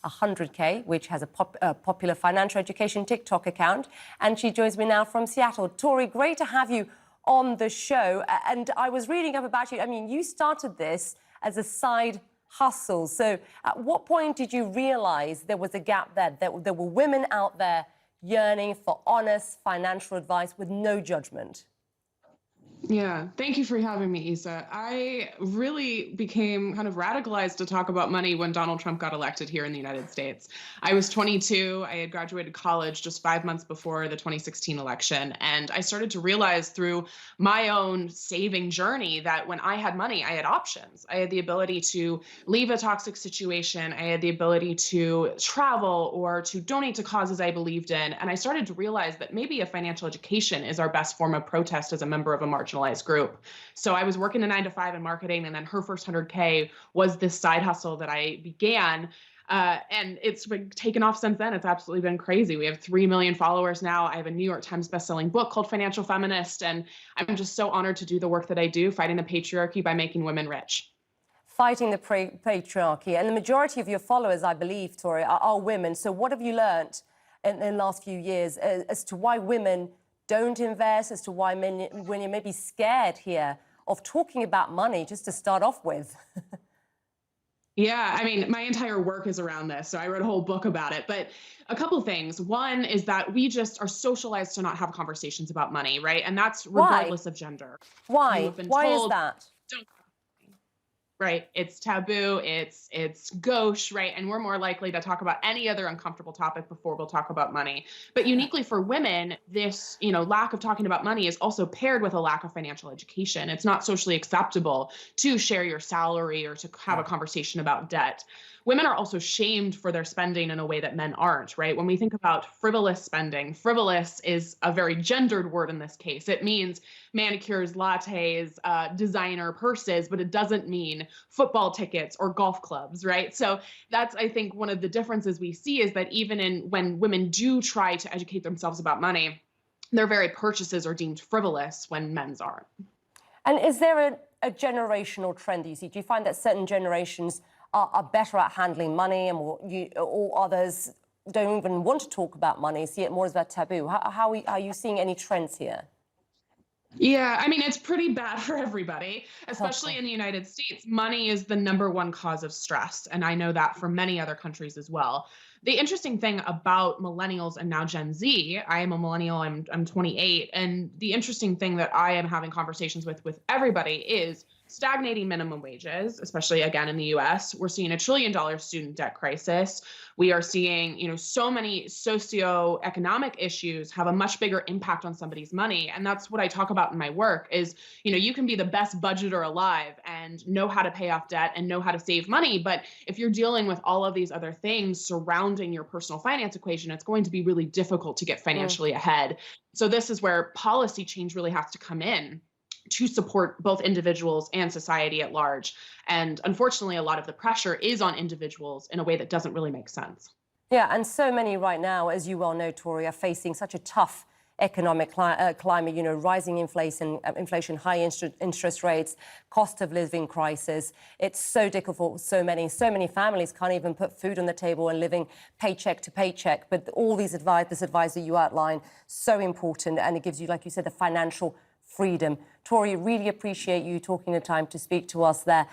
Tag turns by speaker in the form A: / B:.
A: 100K, which has a popular financial education TikTok account. And she joins me now from Seattle. Tori, great to have you on the show. And I was reading up about you. I mean, you started this as a side hustle. So at what point did you realize there was a gap there, that there were women out there yearning for honest financial advice with no judgment?
B: Yeah, thank you for having me, Isa. I really became kind of radicalized to talk about money when Donald Trump got elected here in the United States. I was 22. I had graduated college just 5 months before the 2016 election. And I started to realize through my own saving journey that when I had money, I had options. I had the ability to leave a toxic situation. I had the ability to travel or to donate to causes I believed in. And I started to realize that maybe a financial education is our best form of protest as a member of a marginalized group. So I was working a 9 to 5 in marketing, and then her first 100K was this side hustle that I began. And it's been taken off since then. It's absolutely been crazy. We have 3 million followers now. I have a New York Times bestselling book called Financial Feminist. And I'm just so honored to do the work that I do, fighting the patriarchy by making women rich.
A: Fighting the patriarchy. And the majority of your followers, I believe, Tori, are women. So what have you learned in the last few years as to why women don't invest, as to why when you may be scared here of talking about money, just to start off with?
B: Yeah, I mean, my entire work is around this. So I wrote a whole book about it. But a couple of things. One is that we just are socialized to not have conversations about money, right? And that's regardless of gender.
A: Why? Why is that?
B: Don't, right? It's taboo. It's gauche, right? And we're more likely to talk about any other uncomfortable topic before we'll talk about money. But uniquely for women, this, lack of talking about money is also paired with a lack of financial education. It's not socially acceptable to share your salary or to have a conversation about debt. Women are also shamed for their spending in a way that men aren't, right? When we think about frivolous spending, frivolous is a very gendered word in this case. It means manicures, lattes, designer purses, but it doesn't mean football tickets or golf clubs, right? So that's, I think, one of the differences we see is that even when women do try to educate themselves about money, their very purchases are deemed frivolous when men's aren't.
A: And is there a generational trend that you see? Do you find that certain generations are better at handling money, and or others don't even want to talk about money, see it more as a taboo? How are you seeing any trends here?
B: Yeah, I mean, it's pretty bad for everybody, especially in the United States. Money is the #1 cause of stress, and I know that for many other countries as well. The interesting thing about millennials and now Gen Z, I am a millennial, I'm 28, and the interesting thing that I am having conversations with everybody is stagnating minimum wages, especially again in the US. We're seeing $1 trillion student debt crisis. We are seeing, so many socioeconomic issues have a much bigger impact on somebody's money. And that's what I talk about in my work is, you can be the best budgeter alive and know how to pay off debt and know how to save money. But if you're dealing with all of these other things surrounding your personal finance equation, it's going to be really difficult to get financially ahead. So this is where policy change really has to come in to support both individuals and society at large. And unfortunately, a lot of the pressure is on individuals in a way that doesn't really make sense.
A: Yeah, and so many right now, as you well know, Tori, are facing such a tough economic climate, rising inflation, high interest rates, cost of living crisis. It's so difficult for so many families can't even put food on the table and living paycheck to paycheck. But all this advice that you outline, so important, and it gives you, like you said, the financial freedom. Tori, really appreciate you taking the time to speak to us there.